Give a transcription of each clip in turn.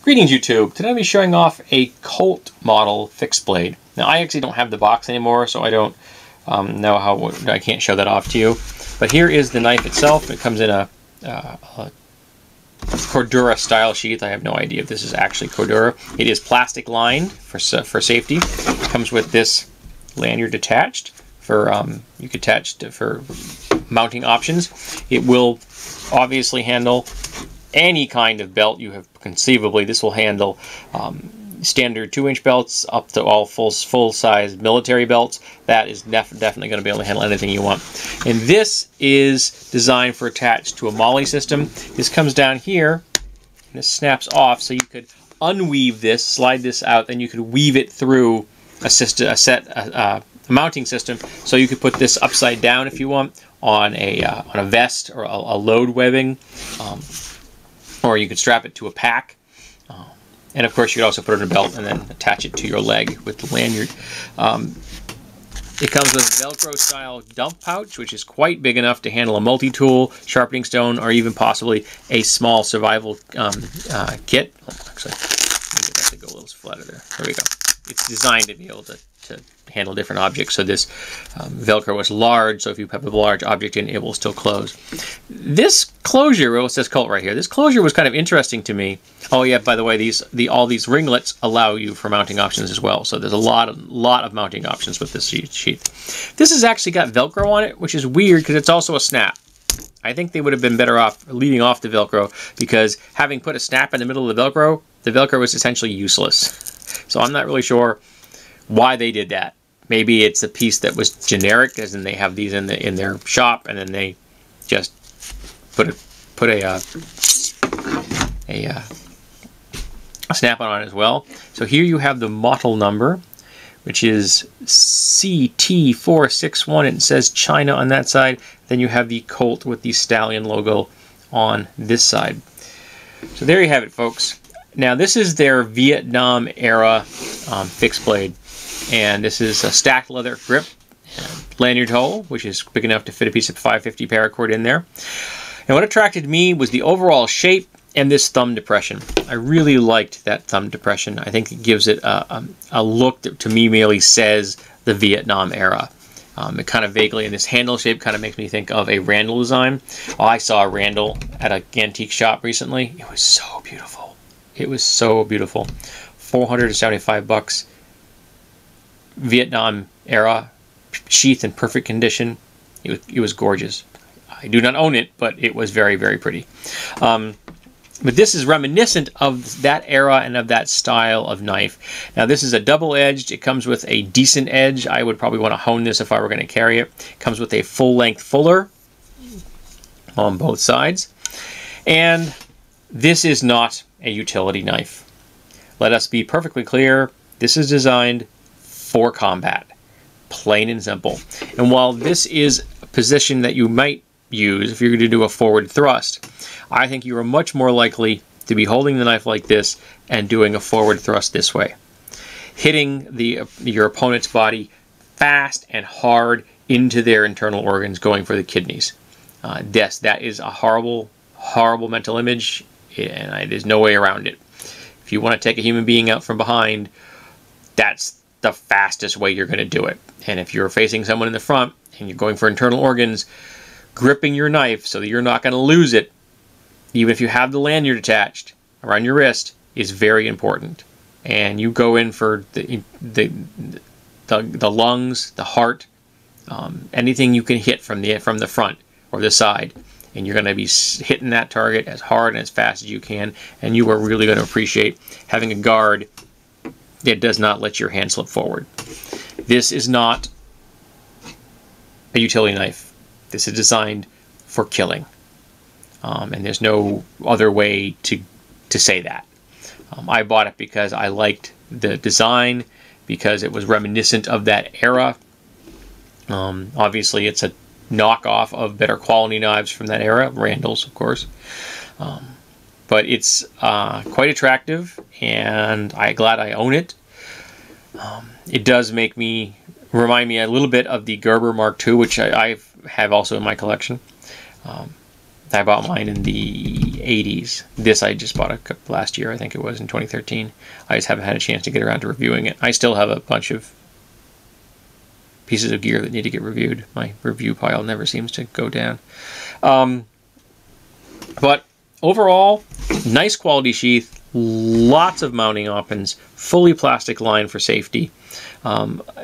Greetings YouTube. Today I'll be showing off a Colt model fixed blade. Now I actually don't have the box anymore, so I don't know how, I can't show that off to you. But here is the knife itself. It comes in a Cordura style sheath. I have no idea if this is actually Cordura. It is plastic lined for safety. It comes with this lanyard attached for you could attach for mounting options. It will obviously handle any kind of belt you have conceivably. This will handle standard 2-inch belts up to all full-size military belts. That is definitely going to be able to handle anything you want. And this is designed for attached to a MOLLE system. This comes down here, and this snaps off, so you could unweave this, slide this out, then you could weave it through a mounting system. So you could put this upside down if you want on a vest or a load webbing. Or you could strap it to a pack. And of course you could also put it in a belt and then attach it to your leg with the lanyard. It comes with a Velcro style dump pouch, which is quite big enough to handle a multi-tool, sharpening stone, or even possibly a small survival kit. Oh, actually, let me get that to go a little flatter there. There we go. It's designed to be able to handle different objects. So this Velcro is large, so if you have a large object in, it will still close. This closure, well, it says Colt right here. This closure was kind of interesting to me. Oh yeah, by the way, all these ringlets allow you for mounting options as well. So there's a lot of mounting options with this sheath. This has actually got Velcro on it, which is weird because it's also a snap. I think they would have been better off leaving off the Velcro, because having put a snap in the middle of the Velcro is essentially useless. So I'm not really sure why they did that. Maybe it's a piece that was generic, as in they have these in their shop, and then they just put a snap-on on it as well. So here you have the model number, which is CT461. It says China on that side. Then you have the Colt with the Stallion logo on this side. So there you have it, folks. Now this is their Vietnam era fixed blade. And this is a stacked leather grip and lanyard hole, which is big enough to fit a piece of 550 paracord in there. And what attracted me was the overall shape and this thumb depression. I really liked that thumb depression. I think it gives it a look that to me merely says the Vietnam era. It kind of vaguely, and this handle shape kind of makes me think of a Randall design. Oh, I saw a Randall at an antique shop recently. It was so beautiful. It was so beautiful. $475. Vietnam era sheath in perfect condition. It was gorgeous. I do not own it, but it was very, very pretty. But this is reminiscent of that era and of that style of knife. Now this is a double-edged. It comes with a decent edge. I would probably want to hone this if I were going to carry it. It comes with a full-length fuller on both sides. And this is not a utility knife. Let us be perfectly clear. This is designed for combat, plain and simple. And while this is a position that you might use if you're going to do a forward thrust, I think you are much more likely to be holding the knife like this and doing a forward thrust this way, hitting your opponent's body fast and hard into their internal organs, going for the kidneys. Yes, that is a horrible, horrible mental image, and there's no way around it. If you want to take a human being out from behind, that's the fastest way you're going to do it. And if you're facing someone in the front and you're going for internal organs, gripping your knife so that you're not going to lose it, even if you have the lanyard attached around your wrist, is very important. And you go in for the lungs, the heart, anything you can hit from the front or the side, and you're going to be hitting that target as hard and as fast as you can, and you are really going to appreciate having a guard that does not let your hand slip forward. This is not a utility knife. This is designed for killing. And there's no other way to say that. I bought it because I liked the design, because it was reminiscent of that era. Obviously, it's a knockoff of better quality knives from that era, Randall's, of course. But it's quite attractive, and I'm glad I own it. It does remind me a little bit of the Gerber Mark II, which I have also in my collection. I bought mine in the 80s. This I just bought last year, I think it was, in 2013. I just haven't had a chance to get around to reviewing it. I still have a bunch of pieces of gear that need to get reviewed. My review pile never seems to go down. But overall, nice quality sheath, lots of mounting options, fully plastic line for safety.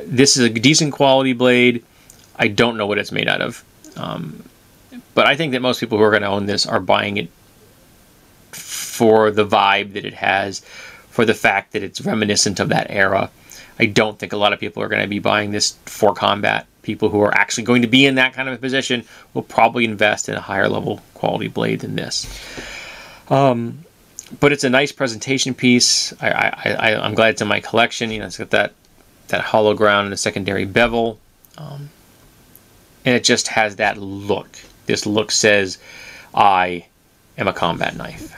This is a decent quality blade. I don't know what it's made out of. But I think that most people who are going to own this are buying it for the vibe that it has, for the fact that it's reminiscent of that era. I don't think a lot of people are going to be buying this for combat. People who are actually going to be in that kind of a position will probably invest in a higher level quality blade than this. But it's a nice presentation piece. I'm glad it's in my collection. You know, it's got that hollow ground and the secondary bevel. And it just has that look. This look says, I am a combat knife.